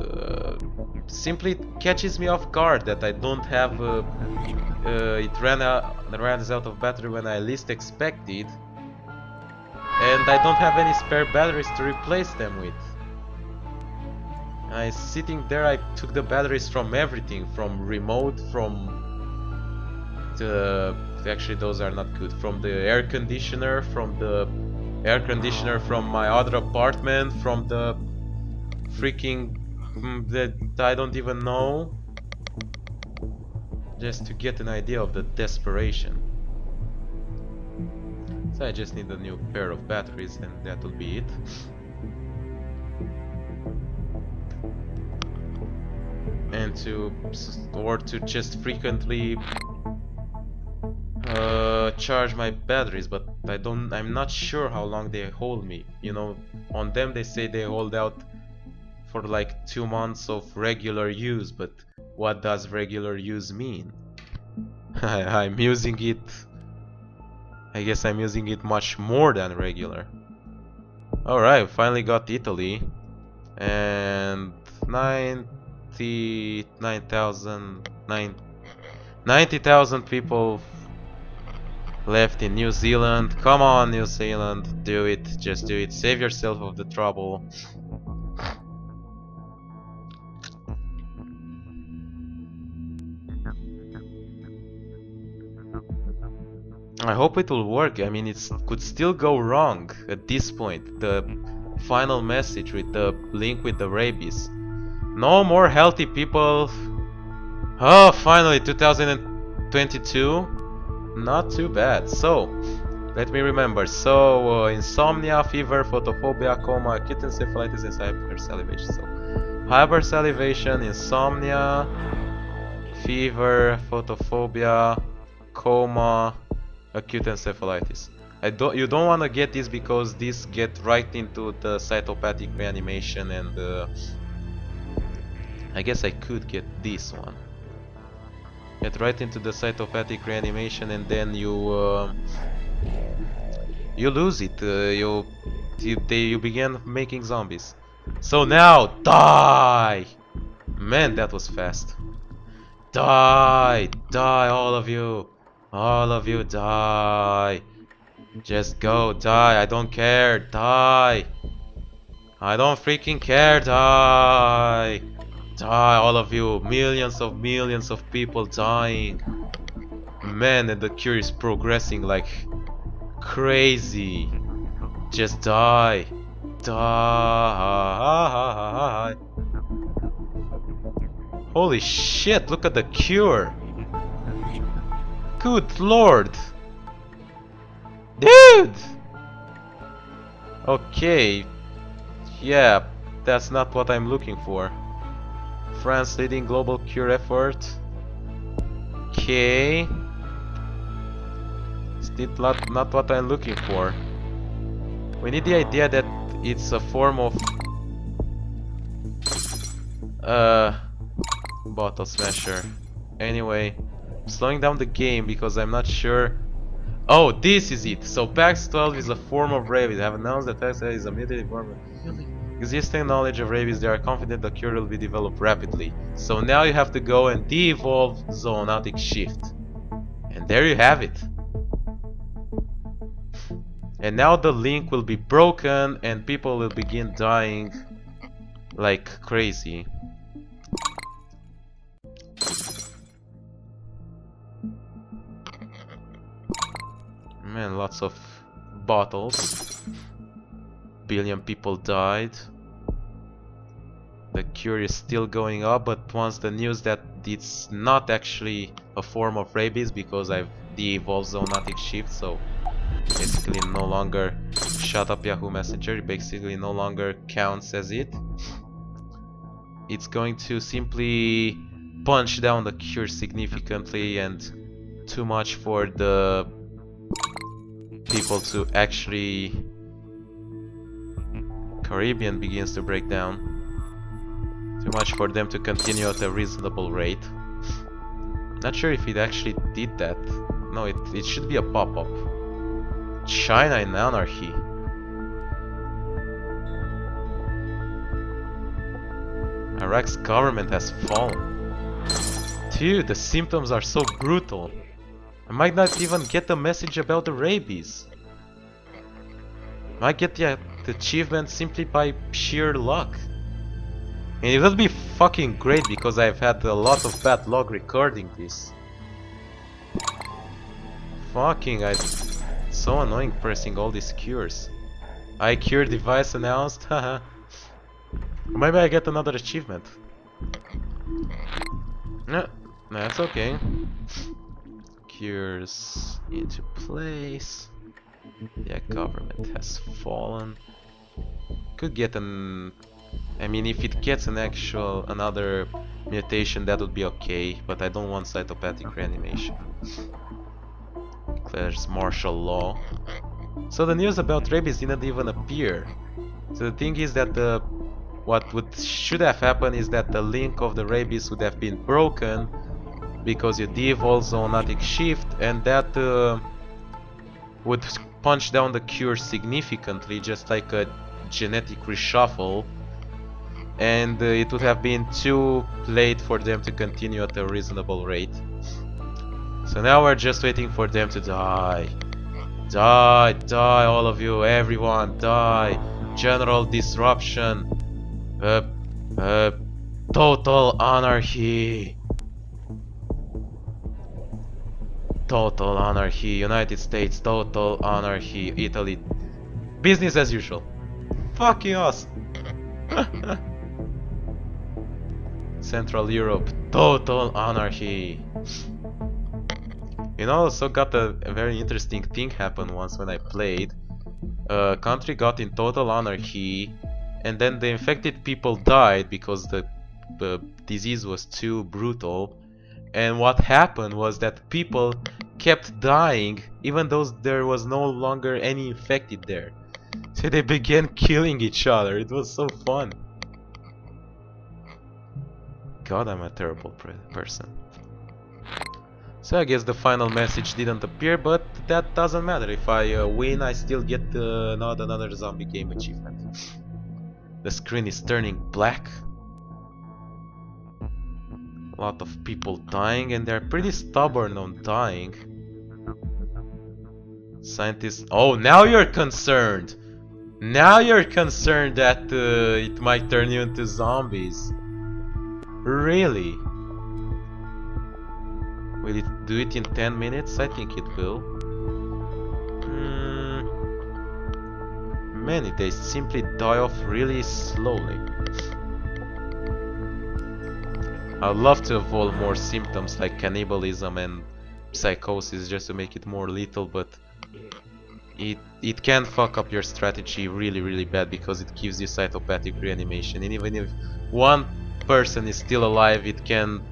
Simply catches me off guard that I don't have. It runs out of battery when I least expected, and I don't have any spare batteries to replace them with. I sitting there, I took the batteries from everything, from remote, from the... Actually, those are not good. From the air conditioner, from my other apartment, from the freaking... that I don't even know. Just to get an idea of the desperation. So I just need a new pair of batteries and that will be it. And to just frequently charge my batteries, but I'm not sure how long they hold me. You know, on them they say they hold out for like 2 months of regular use, but what does regular use mean? I'm using it, I guess I'm using it much more than regular. Alright, finally got Italy, and 90,000 people left in New Zealand. Come on, New Zealand, do it, just do it, save yourself of the trouble. I hope it will work. I mean, it could still go wrong at this point. The final message with the link with the rabies. No more healthy people. Oh, finally, 2022. Not too bad. So, let me remember. So, insomnia, fever, photophobia, coma, acute encephalitis, and hypersalivation. So, hypersalivation, insomnia, fever, photophobia, coma, acute encephalitis. You don't want to get this because this get right into the cytopathic reanimation, and I guess I could get this one. Get right into the cytopathic reanimation, and then you lose it. You begin making zombies. So now die! Man, that was fast. Die! Die, all of you! All of you, die! Just go, die! I don't care, die! I don't freaking care, die! Die, all of you! Millions of people dying! Man, and the cure is progressing like crazy! Just die! Die! Holy shit, look at the cure! Good lord! Dude! Okay. Yeah, that's not what I'm looking for. France leading global cure effort. Okay. Still not what I'm looking for. We need the idea that it's a form of bottle smasher. Anyway, I'm slowing down the game because I'm not sure. Oh, this is it. So PAX 12 is a form of rabies. I have announced that PAX 12 is a mutated form of existing knowledge of rabies. They are confident the cure will be developed rapidly. So now you have to go and de-evolve zoonotic shift. And there you have it. And now the link will be broken and people will begin dying like crazy. Man, lots of bottles. Billion people died. The cure is still going up, but once the news that it's not actually a form of rabies because I've de-evolved zoonotic shift, so basically no longer, shut up Yahoo Messenger, basically no longer counts as it. It's going to simply punch down the cure significantly, and too much for the people to actually... Caribbean begins to break down. Too much for them to continue at a reasonable rate. Not sure if it actually did that. No, it should be a pop-up. China in anarchy. Iraq's government has fallen. Dude, the symptoms are so brutal. I might not even get the message about the rabies. I might get the achievement simply by sheer luck. And it would be fucking great because I've had a lot of bad luck recording this. Fucking, it's so annoying pressing all these cures. I cure device announced, haha. Maybe I get another achievement. No, that's okay. Cures into place. Yeah, government has fallen. Could get an... I mean, if it gets another mutation, that would be okay, but I don't want cytopathic reanimation. Declares martial law. So the news about rabies didn't even appear. So the thing is that should have happened is that the link of the rabies would have been broken because you devolve zoonotic shift, and that would punch down the cure significantly, just like a genetic reshuffle, and it would have been too late for them to continue at a reasonable rate. So now we're just waiting for them to die. Die, die, all of you, everyone, die. General disruption. Total anarchy. Total anarchy. United States, total anarchy. Italy, business as usual. Fucking us. Central Europe, total anarchy. You know, also got a very interesting thing happen once when I played. A country got in total anarchy, and then the infected people died because the disease was too brutal. And what happened was that people kept dying even though there was no longer any infected there. So they began killing each other. It was so fun. God, I'm a terrible person. So I guess the final message didn't appear, but that doesn't matter. If I win, I still get not another zombie game achievement. The screen is turning black. A lot of people dying, and they're pretty stubborn on dying. Scientists... Oh, now you're concerned! Now you're concerned that it might turn you into zombies. Really? Will it do it in 10 minutes? I think it will. Many, they simply die off really slowly. I'd love to evolve more symptoms like cannibalism and psychosis just to make it more lethal, but it can fuck up your strategy really bad because it gives you cytopathic reanimation, and even if one person is still alive, it can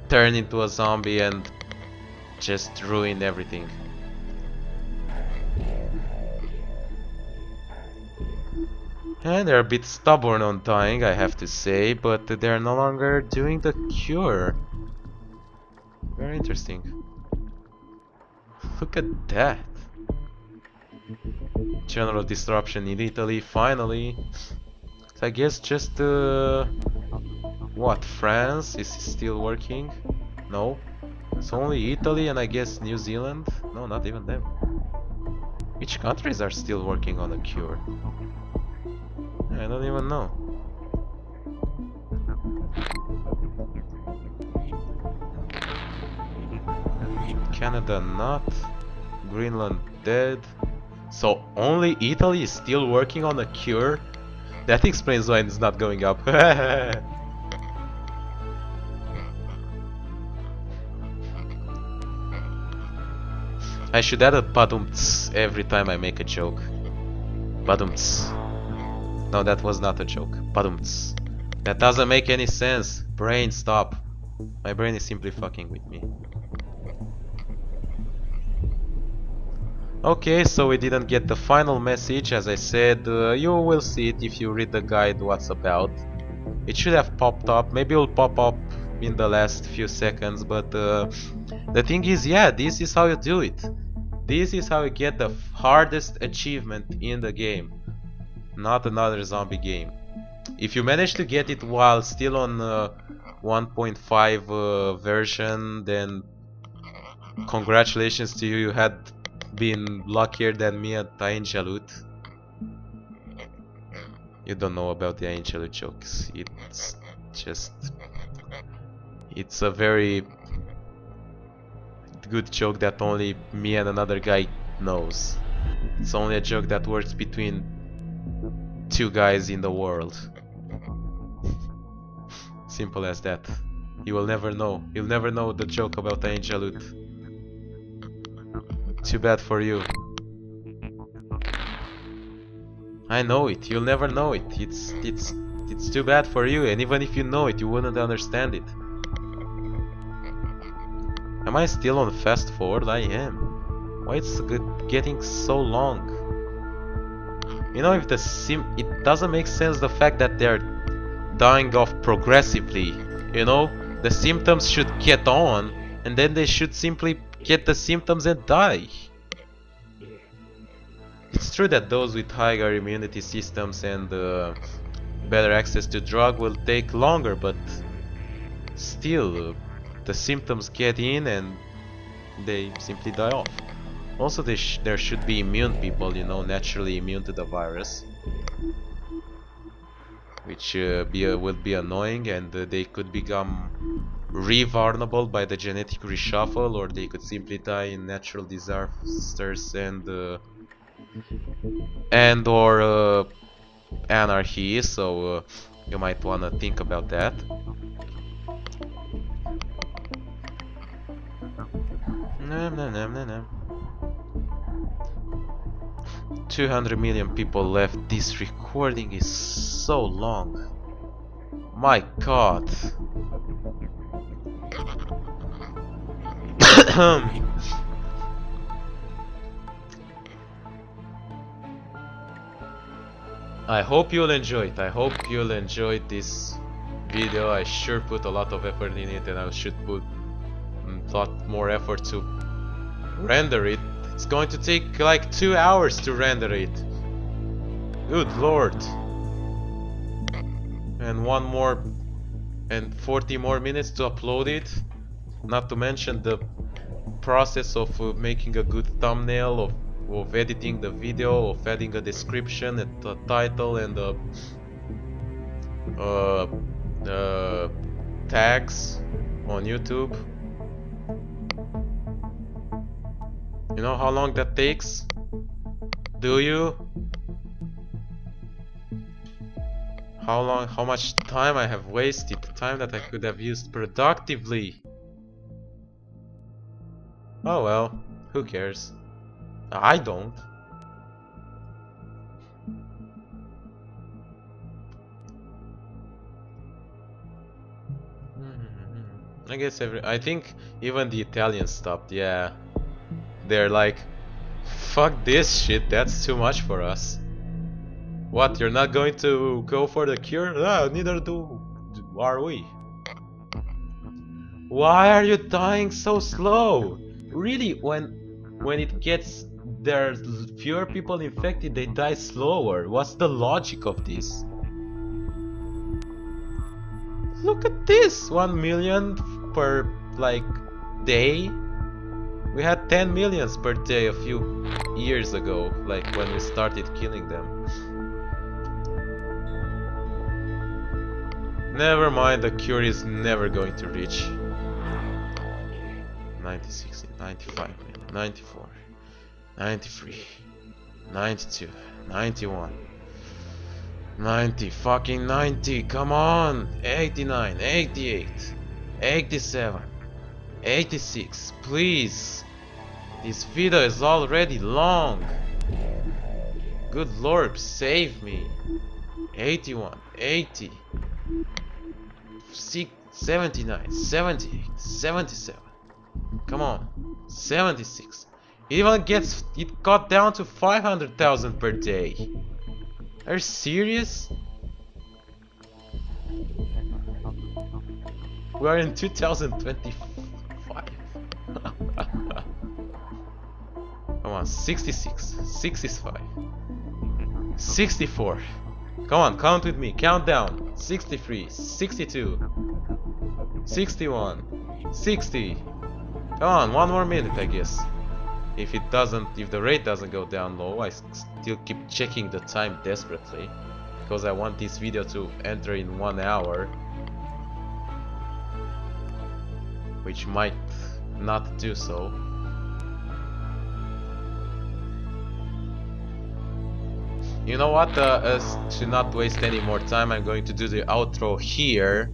turn into a zombie and just ruin everything. And they're a bit stubborn on dying, I have to say, but they're no longer doing the cure. Very interesting. Look at that. General disruption in Italy, finally. So I guess just what, France is still working? No. It's only Italy and I guess New Zealand? No, not even them. Which countries are still working on a cure? I don't even know. Canada not. Greenland dead. So only Italy is still working on a cure? That explains why it's not going up. I should add a badumts every time I make a joke. Badumts. No, that was not a joke. Badumts. That doesn't make any sense. Brain, stop. My brain is simply fucking with me. Okay, so we didn't get the final message. As I said, you will see it if you read the guide what's about. It should have popped up. Maybe it will pop up in the last few seconds, but the thing is, yeah, this is how you do it. This is how you get the hardest achievement in the game. Not another zombie game. If you manage to get it while still on 1.5 version, then congratulations to you. You had been luckier than me at Tain Jalut. You don't know about the angel jokes. It's a very good joke that only me and another guy knows. It's only a joke that works between two guys in the world. Simple as that. You will never know. You'll never know the joke about Angel. Too bad for you. I know it. You'll never know it. It's too bad for you, and even if you know it, you wouldn't understand it. Am I still on fast forward? I am. Why it's getting so long? You know, if the it doesn't make sense the fact that they're dying off progressively. You know, the symptoms should get on, and then they should simply get the symptoms and die. It's true that those with higher immunity systems and better access to drug will take longer, but still, the symptoms get in and they simply die off. Also, there should be immune people, you know, naturally immune to the virus, which will be annoying, and they could become re-vulnerable by the genetic reshuffle, or they could simply die in natural disasters and or anarchy. So you might want to think about that. No. 200 million people left. This recording is so long. My god. I hope you'll enjoy it. I hope you'll enjoy this video. I sure put a lot of effort in it, and I should put a lot more effort to render it. It's going to take like 2 hours to render it. Good lord. And 40 more minutes to upload it. Not to mention the process of making a good thumbnail, of editing the video, of adding a description and a title and tags on YouTube. You know how long that takes? Do you? How much time I have wasted, time that I could have used productively. Oh well, who cares? I don't. I guess I think even the Italians stopped, yeah. They're like, fuck this shit, that's too much for us. What, you're not going to go for the cure? No, neither are we. Why are you dying so slow? Really, when it gets there's fewer people infected, they die slower. What's the logic of this? Look at this, 1 million per like day. We had 10 millions per day a few years ago, like when we started killing them. Never mind, the cure is never going to reach 96, 95 million, 94, 93, 92, 91, 90, fucking 90, come on, 89, 88, 87, 86, please. This video is already long. Good lord, save me. 81, 80, 79, 78, 77. Come on, 76. It got down to 500,000 per day. Are you serious? We are in 2025. Come on, 66, 65, 64. Come on, count with me, count down. 63, 62, 61, 60. Come on, 1 more minute, I guess. If the rate doesn't go down low, I still keep checking the time desperately. because I want this video to enter in 1 hour, which might not do so. You know what, to not waste any more time, I'm going to do the outro here.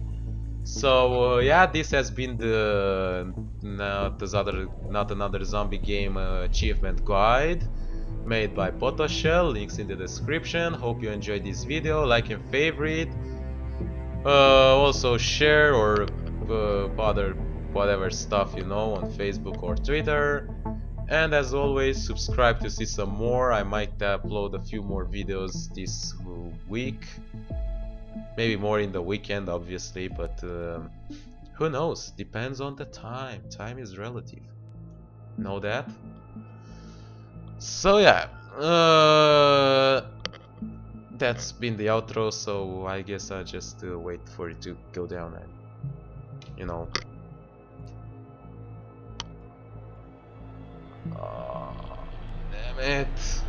So yeah, this has been the not another zombie game achievement guide made by Botoshel. Links in the description. Hope you enjoyed this video. Like and favorite. Also share or other whatever stuff you know on Facebook or Twitter. And as always, subscribe to see some more. I might upload a few more videos this week. Maybe more in the weekend, obviously, but who knows? Depends on the time. Time is relative. Know that? So yeah, that's been the outro. So I guess I'll just wait for it to go down and, you know. Oh, damn it.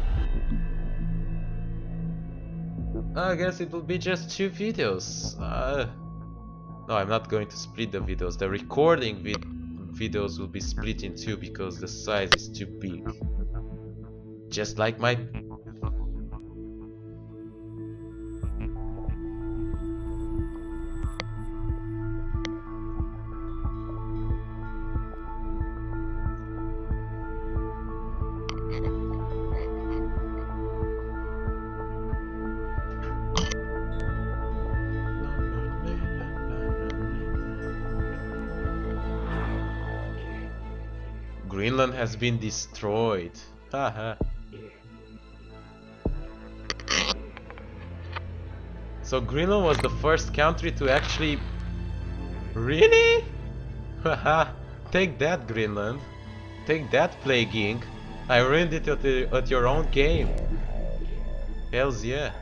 I guess it will be just 2 videos. No, I'm not going to split the videos. The recording videos will be split in 2 because the size is too big. Just like my... Greenland has been destroyed. Haha. So Greenland was the first country to actually... Really? Haha. Take that, Greenland. Take that, Plague Inc. I ruined it at your own game. Hells yeah.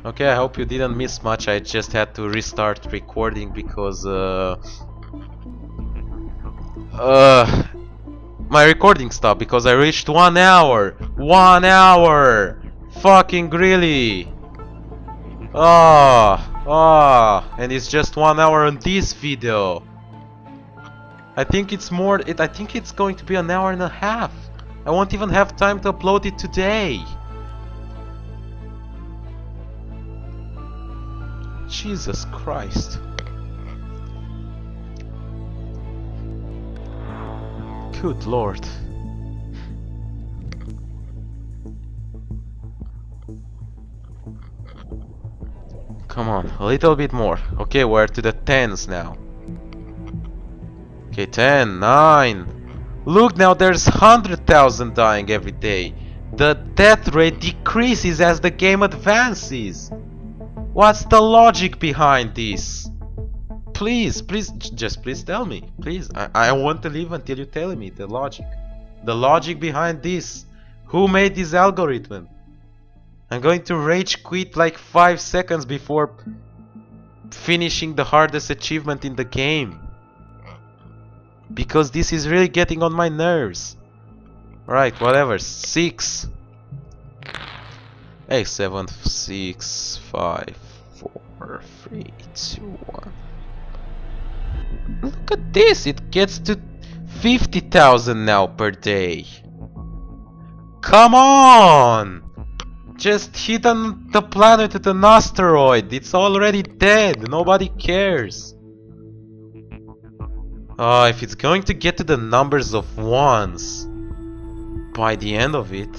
Okay, I hope you didn't miss much. I just had to restart recording because my recording stopped because I reached 1 hour. 1 hour. Fucking really. And it's just 1 hour on this video. I think it's more. I think it's going to be an hour and a half. I won't even have time to upload it today. Jesus Christ. Good Lord. Come on, a little bit more. Okay, we're to the tens now. Okay, 10, 9. Look now, there's 100,000 dying every day. The death rate decreases as the game advances. What's the logic behind this? Please, just please tell me. Please, I want to live until you tell me the logic. The logic behind this. Who made this algorithm? I'm going to rage quit like 5 seconds before finishing the hardest achievement in the game. Because this is really getting on my nerves. Right, whatever. 6. Hey, 7, 6, 5, 4, 3, 2, 1. Look at this, it gets to 50,000 now per day. Come on! Just hit on the planet with an asteroid. It's already dead. Nobody cares. If it's going to get to the numbers of ones by the end of it.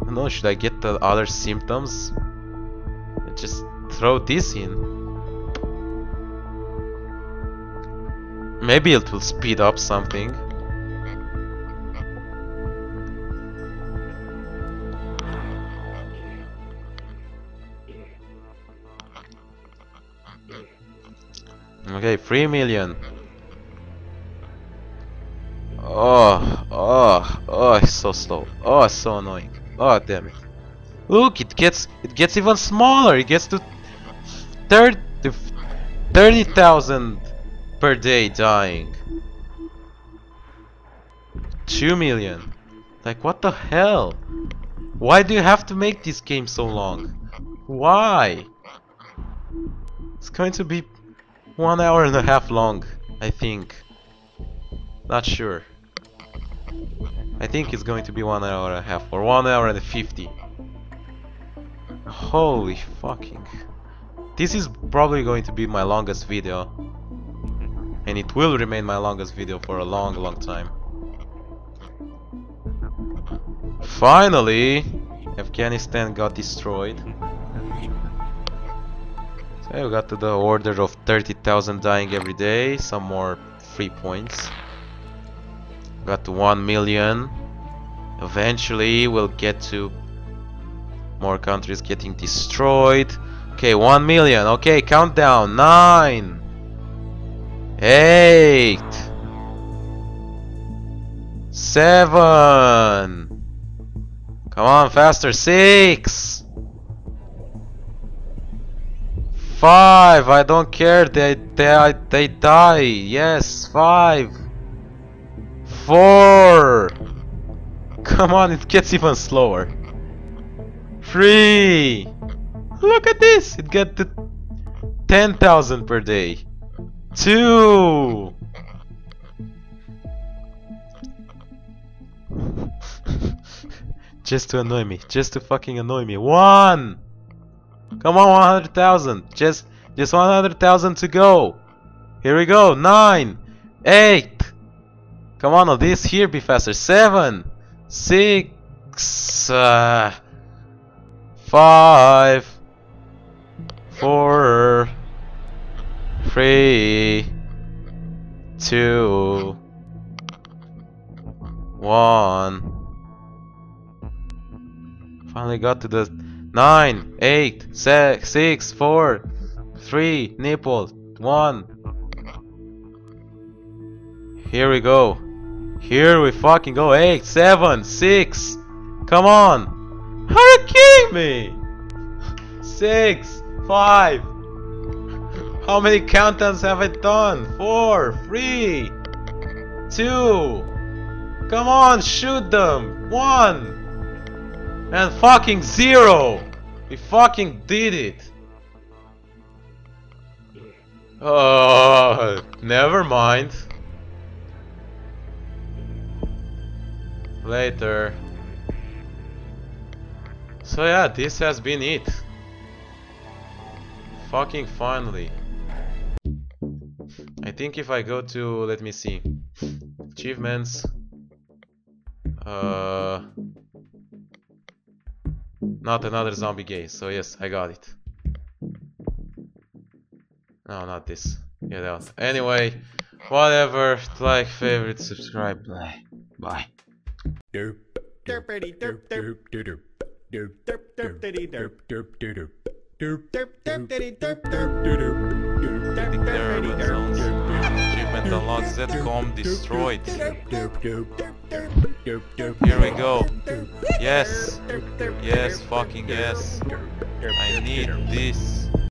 I don't know, should I get the other symptoms? Just throw this in. Maybe it will speed up something. Okay, 3 million. Oh, it's so slow. Oh, it's so annoying. Oh, damn it. Look, it gets even smaller. It gets to 30 30,000 per day dying. 2 million. Like, what the hell? Why do you have to make this game so long? Why? It's going to be 1 hour and a half long, I think. Not sure. I think it's going to be 1 hour and a half or 1 hour and 50. Holy fucking. This is probably going to be my longest video. And it will remain my longest video for a long time. Finally! Afghanistan got destroyed. So we got to the order of 30,000 dying every day. Some more free points. Got to 1 million. Eventually we'll get to more countries getting destroyed. Okay, 1 million. Okay, countdown. 9 8 7. Come on, faster. 6 5. I don't care. They die. Yes. 5 4. Come on, it gets even slower. 3. Look at this. It gets to 10,000 per day. 2. Just to annoy me. Just to fucking annoy me. 1. Come on, 100,000. Just 100,000 to go. Here we go. 9 8. Come on, will this here be faster? 7 6 5 4 3 2 1. Finally got to the 9 8 6 4 3 nipple 1. Here we go. Here we fucking go. 8 7 6. Come on. Are you kidding me? 6 5. How many countdowns have I done? 4 3 2. Come on, shoot them. 1. And fucking 0. We fucking did it. Oh, never mind. Later. So yeah, this has been it. Fucking finally. I think if I go to, let me see, achievements, not another zombie gay, so yes, I got it. No, not this. Get out. Anyway, whatever, like, favorite, subscribe, bye. Bye. Derp derpity derp derp derp derp derp derpity derp derp derp derp derp derpity derp derp derp Achievement unlocked ZCOM destroyed. Here we go. Yes. Yes, fucking yes. I need this.